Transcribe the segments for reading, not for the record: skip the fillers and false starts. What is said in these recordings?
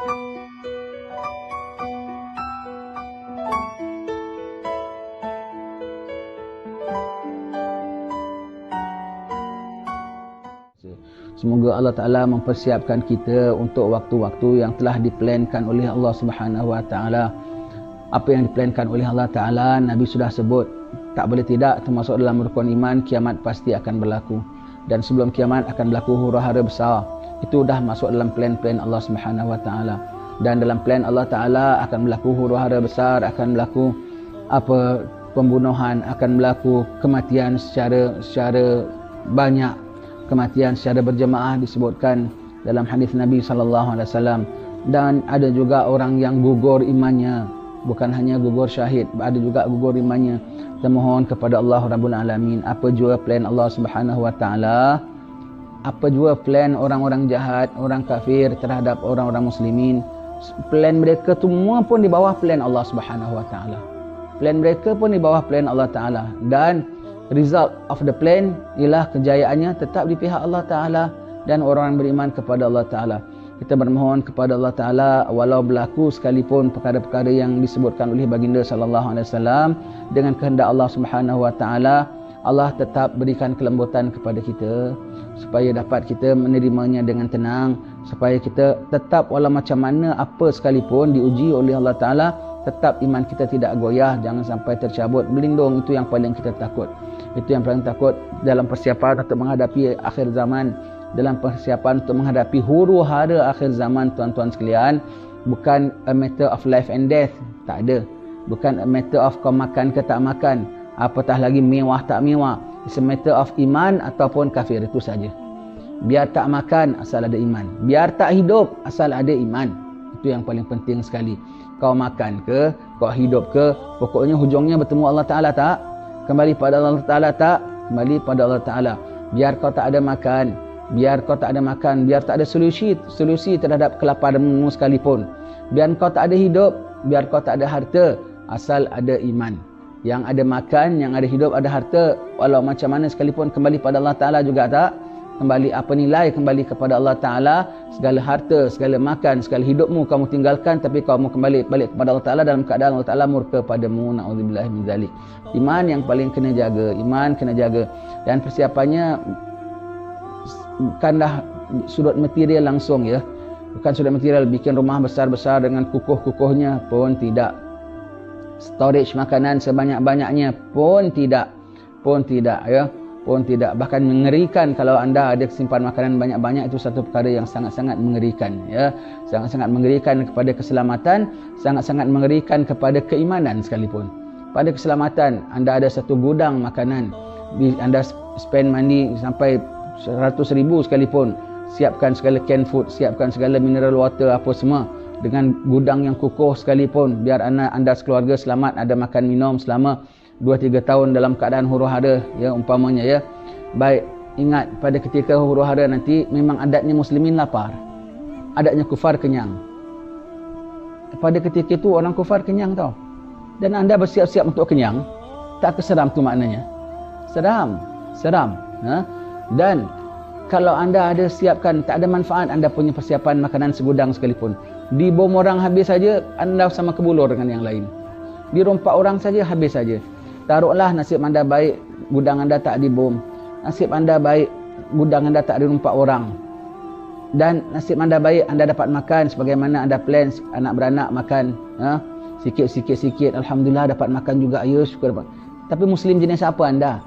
Semoga Allah Ta'ala mempersiapkan kita untuk waktu-waktu yang telah diplankan oleh Allah Subhanahu Wa Ta'ala. Apa yang diplankan oleh Allah Ta'ala, Nabi sudah sebut, tak boleh tidak, termasuk dalam rukun iman, kiamat pasti akan berlaku. Dan sebelum kiamat akan berlaku huru-hara besar. Itu dah masuk dalam plan-plan Allah Subhanahu Wa Ta'ala. Dan dalam plan Allah Ta'ala akan berlaku huru-hara besar, akan berlaku pembunuhan, akan berlaku kematian secara banyak. Kematian secara berjemaah disebutkan dalam hadis Nabi SAW. Dan ada juga orang yang gugur imannya, bukan hanya gugur syahid, ada juga gugur imannya. Kita mohon kepada Allah Rabbul Alamin, apa jua plan Allah Subhanahu Wa Ta'ala, apa jua plan orang-orang jahat, orang kafir terhadap orang-orang muslimin, plan mereka semua pun di bawah plan Allah Subhanahu Wa Ta'ala. Plan mereka pun di bawah plan Allah Ta'ala. Dan result of the plan ialah kejayaannya tetap di pihak Allah Ta'ala dan orang beriman kepada Allah Ta'ala. Kita bermohon kepada Allah Ta'ala, walau berlaku sekalipun perkara-perkara yang disebutkan oleh baginda SAW, dengan kehendak Allah Subhanahu Wa Ta'ala, Allah tetap berikan kelembutan kepada kita supaya dapat kita menerimanya dengan tenang, supaya kita tetap walau macam mana apa sekalipun diuji oleh Allah Ta'ala, tetap iman kita tidak goyah, jangan sampai tercabut, melindung. Itu yang paling kita takut. Itu yang paling takut dalam persiapan untuk menghadapi akhir zaman, dalam persiapan untuk menghadapi huru-hara akhir zaman, tuan-tuan sekalian. Bukan a matter of life and death, tak ada. Bukan a matter of kau makan ke tak makan, apatah lagi mewah tak mewah. It's a matter of iman ataupun kafir, itu saja. Biar tak makan asal ada iman, biar tak hidup asal ada iman. Itu yang paling penting sekali. Kau makan ke, kau hidup ke, pokoknya hujungnya bertemu Allah Ta'ala tak? Kembali pada Allah Ta'ala tak? Kembali pada Allah Ta'ala. Biar kau tak ada makan, biar kau tak ada makan, biar tak ada solusi terhadap kelaparanmu sekalipun. Biar kau tak ada hidup, biar kau tak ada harta, asal ada iman. Yang ada makan, yang ada hidup, ada harta, walau macam mana sekalipun, kembali pada Allah Ta'ala juga tak? Kembali apa nilai? Kembali kepada Allah Ta'ala. Segala harta, segala makan, segala hidupmu kamu tinggalkan, tapi kamu kembali balik kepada Allah Ta'ala dalam keadaan Allah Ta'ala murka padamu. Na'udzubillah min zalik. Iman yang paling kena jaga. Iman kena jaga. Dan persiapannya bukanlah sudut material langsung, ya. Bukan sudut material, bikin rumah besar-besar dengan kukuh-kukuhnya pun tidak. Storage makanan sebanyak-banyaknya pun tidak. Ya. Pun tidak. Bahkan mengerikan kalau anda ada simpan makanan banyak-banyak, itu satu perkara yang sangat-sangat mengerikan, ya. Sangat-sangat mengerikan kepada keselamatan, sangat-sangat mengerikan kepada keimanan sekalipun. Pada keselamatan, anda ada satu gudang makanan, anda spend money sampai 100,000 sekalipun, siapkan segala canned food, siapkan segala mineral water apa semua, dengan gudang yang kukuh sekalipun, biar anda sekeluarga selamat ada makan minum selama 2-3 tahun dalam keadaan huru-hara, ya, umpamanya, ya. Baik, ingat pada ketika huru-hara nanti memang adatnya muslimin lapar, adatnya kufar kenyang. Pada ketika itu orang kufar kenyang tau, dan anda bersiap-siap untuk kenyang. Tak keseram tu maknanya? Seram. Ha? Dan kalau anda ada siapkan, tak ada manfaat anda punya persiapan makanan segudang sekalipun. Dibom orang habis saja, anda sama kebulur dengan yang lain. Dirompak orang saja, habis saja. Taruhlah nasib anda baik, gudang anda tak dibom. Nasib anda baik, gudang anda tak dirompak orang. Dan nasib anda baik, anda dapat makan sebagaimana anda plan, anak beranak makan. Ha? Sikit-sikit, alhamdulillah dapat makan juga, ya, syukur dapat. Tapi muslim jenis apa anda?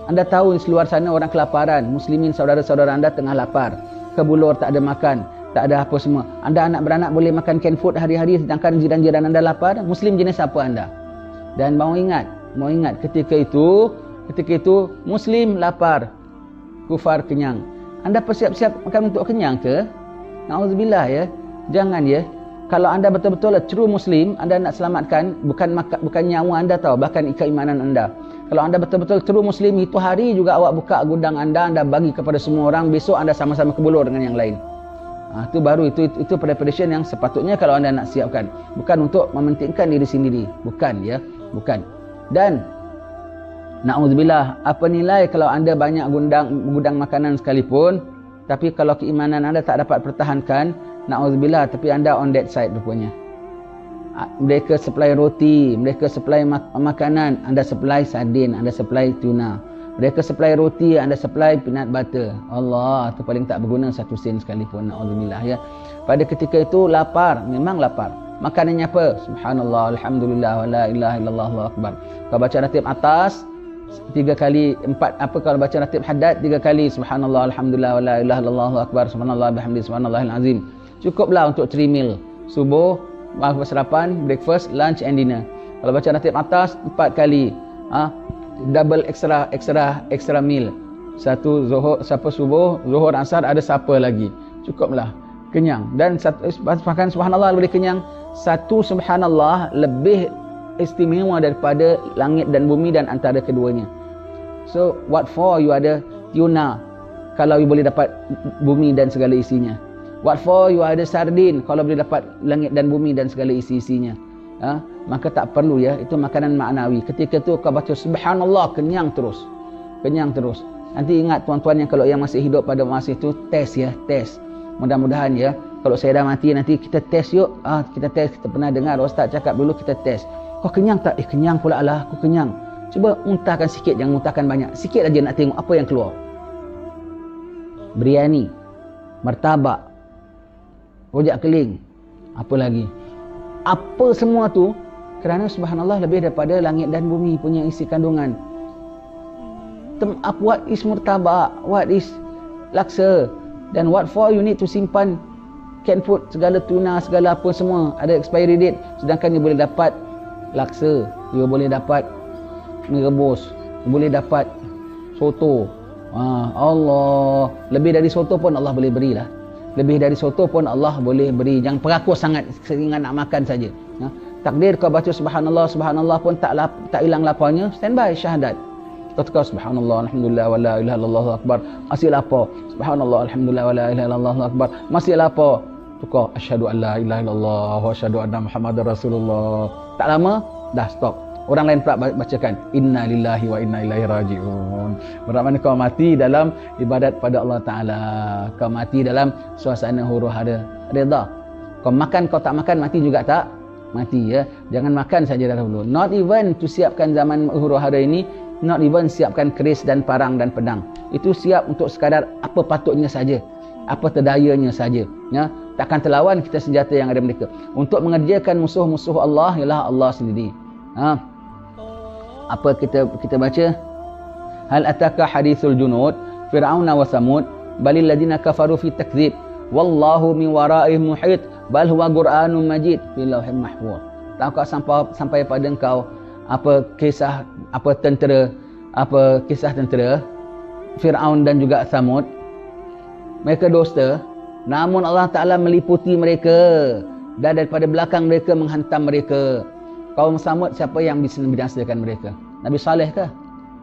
Anda tahu di luar sana orang kelaparan, muslimin saudara-saudara anda tengah lapar, kebulur, tak ada makan, tak ada apa semua. Anda anak beranak boleh makan canned food hari-hari, sedangkan jiran-jiran anda lapar. Muslim jenis apa anda? Dan mau ingat ketika itu muslim lapar, kufar kenyang. Anda persiap-siap makan untuk kenyang ke? Na'udzubillah, ya. Jangan, ya. Kalau anda betul-betul true muslim, anda nak selamatkan bukan nyawa anda tahu, bahkan keimanan anda. Kalau anda betul-betul true muslim, itu hari juga awak buka gudang anda bagi kepada semua orang, besok anda sama-sama kebulur dengan yang lain. Itu baru itu preparation yang sepatutnya kalau anda nak siapkan, bukan untuk mementingkan diri sendiri, bukan, ya, bukan. Dan na'udzubillah, apa nilai kalau anda banyak gudang makanan sekalipun, tapi kalau keimanan anda tak dapat pertahankan, Na'udzubillah, tapi anda on that side rupanya. Mereka supply roti, mereka supply makanan, anda supply sardin, anda supply tuna. Mereka supply roti, anda supply peanut butter. Allah, itu paling tak berguna satu sen sekalipun. Na'udzubillah ya. Pada ketika itu lapar, memang lapar. Makanannya apa? Subhanallah, alhamdulillah, wa la ilaha illallah, Allahu akbar. Kau baca ratib atas 3 kali, 4 apa kalau baca ratib haddad 3 kali subhanallah, alhamdulillah, wa la ilaha illallah, Allahu akbar, subhanallah bihamdi, subhanallahil azim. Cukuplah untuk 3 meal. Subuh, sarapan, breakfast, lunch and dinner. Kalau baca ratib atas 4 kali. Double extra meal. Satu zuhur, siapa subuh, zuhur, asar, ada siapa lagi. Cukuplah. Kenyang. Dan bahkan subhanallah boleh kenyang. Satu subhanallah lebih istimewa daripada langit dan bumi dan antara keduanya. So what for you ada tuna kalau you boleh dapat bumi dan segala isinya. What for you ada sardin kalau boleh dapat langit dan bumi dan segala isi-isinya. Maka tak perlu ya, itu makanan maknawi. Ketika tu kau baca subhanallah, kenyang terus. Kenyang terus. Nanti ingat tuan-tuan yang kalau yang masih hidup pada masa itu, test ya, test. Mudah-mudahan ya, kalau saya dah mati nanti kita test yuk. Kita test, kita pernah dengar ustaz cakap dulu, kita test. Kau kenyang tak? Kenyang pula lah, aku kenyang. Cuba muntahkan sikit, jangan muntahkan banyak. Sikit aja nak tengok apa yang keluar. Biryani, martabak, rojak keling, apa lagi? Apa semua tu, kerana subhanallah lebih daripada langit dan bumi punya isi kandungan. What is martabak? What is laksa? Dan what for you need to simpan canned food, segala tuna, segala apa semua ada expiry date. Sedangkan you boleh dapat laksa, you boleh dapat mie rebus, you boleh dapat soto. Allah, lebih dari soto pun Allah boleh berilah. Lebih dari soto pun Allah boleh beri. Jangan perakus sangat seringan nak makan saja. Takdir kau baca subhanallah, subhanallah pun tak hilang laparnya, standby syahadat. Kau subhanallah, alhamdulillah, wa la ilaha illallah, Allahu akbar. Masih lapar. Subhanallah, alhamdulillah, wa la ilaha illallah, Allahu akbar. Masih lapar. Tukar asyhadu an la ilaha illallah wa asyhadu anna muhammadar rasulullah. Tak lama dah stop. Orang lain pula bacakan inna lillahi wa inna ilaihi rajiun. Bermakna kau mati dalam ibadat pada Allah Taala. Kau mati dalam suasana huru-hara redha. Kau makan, kau tak makan, mati juga tak mati ya. Jangan makan saja dahulu. Not even to siapkan zaman huru-hara ini, not even siapkan keris dan parang dan pedang. Itu siap untuk sekadar apa patutnya saja, apa terdayanya saja ya. Takkan terlawan kita senjata yang ada mereka. Untuk mengerjakan musuh-musuh Allah ialah Allah sendiri. Apa kita baca? Hal ataka hadithul junud Fir'auna wa Samud balil ladina kafaru fi takdzib wallahu min waraihim muhit bal huwa Qur'anun majid fi lauhin mahfuz. Tahukah sampai pada engkau apa kisah tentera Fir'aun dan juga Samud? Mereka dusta, namun Allah Ta'ala meliputi mereka dan daripada belakang mereka menghantam mereka. Kaum Samud siapa yang bisa membinasakan mereka? Nabi Saleh kah?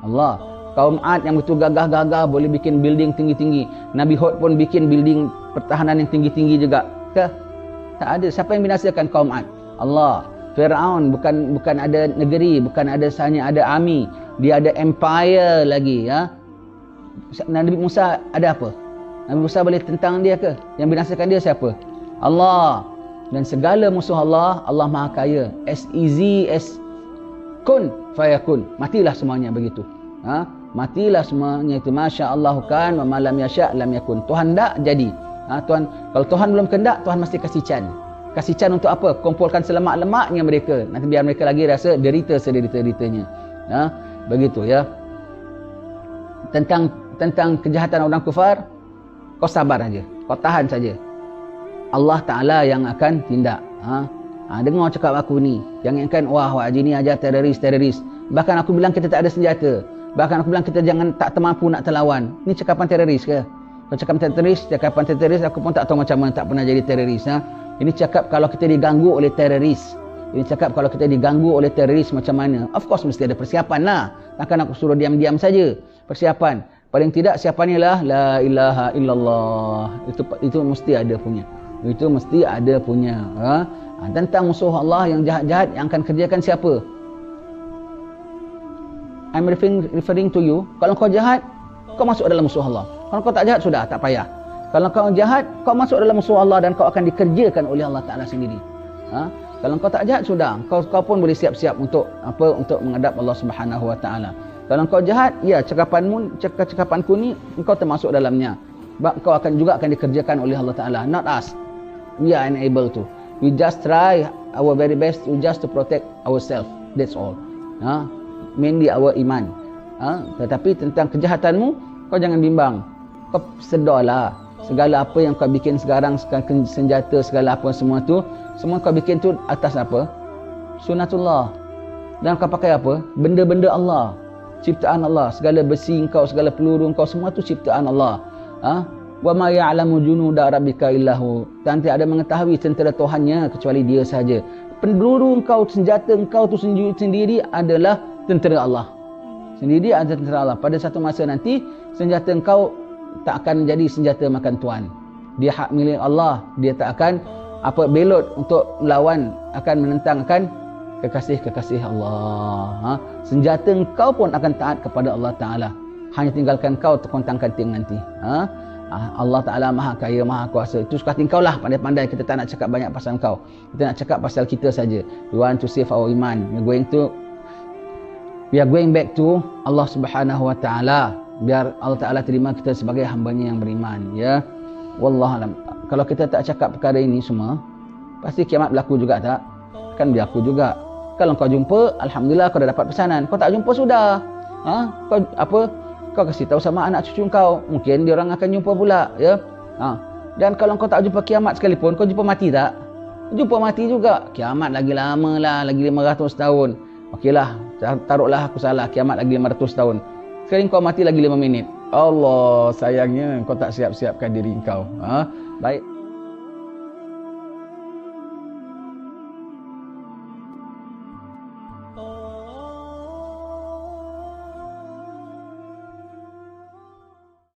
Allah. Kaum Ad yang begitu gagah-gagah boleh bikin building tinggi-tinggi. Nabi Hud pun bikin building pertahanan yang tinggi-tinggi juga. Kah? Tak ada. Siapa yang binasakan kaum Ad? Allah. Fir'aun bukan ada negeri, bukan ada hanya ada army. Dia ada empire lagi ya. Nabi Musa ada apa? Nabi Musa boleh tentang dia ke? Yang binasakan dia siapa? Allah. Dan segala musuh Allah, Allah Maha Kaya. As easy as kun fayakun. Matilah semuanya begitu. Matilah semuanya itu. Masya Allah kan, wa ma lam yasha' lam yakun. Tuhan tak jadi. Tuhan, kalau Tuhan belum kehendak, Tuhan mesti kasih can. Kasih can untuk apa? Kumpulkan selemak-lemaknya mereka. Nanti biar mereka lagi rasa derita sederita-deritanya. Begitu ya. Tentang kejahatan orang kufar, kau sabar saja. Kau tahan saja. Allah Ta'ala yang akan tindak. Dengar cakap aku ni. Jangan kan, wah Haji ni ajar teroris. Bahkan aku bilang kita tak ada senjata. Bahkan aku bilang kita jangan tak termampu nak terlawan. Ni cakapan teroris ke? Kalau cakapan teroris, aku pun tak tahu macam mana tak pernah jadi teroris. Ini cakap kalau kita diganggu oleh teroris. Macam mana? Of course mesti ada persiapan lah. Takkan aku suruh diam-diam saja. Persiapan. Paling tidak siapannya lah la ilaha illallah. Itu mesti ada punya. Itu mesti ada punya. Tentang musuh Allah yang jahat-jahat yang akan kerjakan siapa? I'm referring to you. Kalau kau jahat, kau masuk dalam musuh Allah. Kalau kau tak jahat, sudah tak payah. Kalau kau jahat, kau masuk dalam musuh Allah dan kau akan dikerjakan oleh Allah Ta'ala sendiri. Kalau kau tak jahat, sudah. Kau pun boleh siap-siap untuk untuk menghadap Allah Subhanahu Wa Ta'ala. Kalau kau jahat, ya cakapanku ni engkau termasuk dalamnya. Kau akan dikerjakan oleh Allah Ta'ala. Not us. We are unable to. We just try our very best just to protect ourselves. That's all. Mainly our iman. Tetapi tentang kejahatanmu, kau jangan bimbang. Kau sedarlah. Segala apa yang kau bikin sekarang, senjata, segala apa semua tu, semua kau bikin tu atas apa? Sunnatullah. Dan kau pakai apa? Benda-benda Allah. Ciptaan Allah. Segala besi kau, segala peluru kau, semua tu ciptaan Allah. Wa ma ya'lamu junuda rabbika illahu. Dan tiada mengetahui tentera Tuhannya kecuali Dia sahaja. Peluru engkau, senjata engkau tu sendiri adalah tentera Allah. Sendiri adalah tentera Allah. Pada satu masa nanti, senjata engkau tak akan menjadi senjata makan tuan. Dia hak milik Allah. Dia tak akan belot untuk melawan, akan menentangkan kekasih-kekasih Allah. Senjata engkau pun akan taat kepada Allah Ta'ala. Hanya tinggalkan kau terkontang-kanting nanti. Allah Ta'ala Maha Kaya, Maha Kuasa. Itu suka tingkau lah, pandai-pandai. Kita tak nak cakap banyak pasal kau. Kita nak cakap pasal kita saja. We want to save our iman. We are going back to Allah Subhanahu Wa Ta'ala. Biar Allah Ta'ala terima kita sebagai hamba-Nya yang beriman. Ya. Wallahualam. Kalau kita tak cakap perkara ini semua, pasti kiamat berlaku juga tak? Kan berlaku juga. Kalau kau jumpa, Alhamdulillah kau dah dapat pesanan. Kau tak jumpa, sudah. Kau kasih tahu sama anak cucu kau, mungkin dia orang akan jumpa pula, ya. Dan kalau kau tak jumpa kiamat sekalipun, kau jumpa mati tak? Jumpa mati juga. Kiamat lagi lama lah, lagi 500 tahun. Okeylah, taruhlah aku salah, kiamat lagi 500 tahun. Sekarang kau mati lagi 5 minit. Allah, sayangnya kau tak siap-siapkan diri kau. Baik.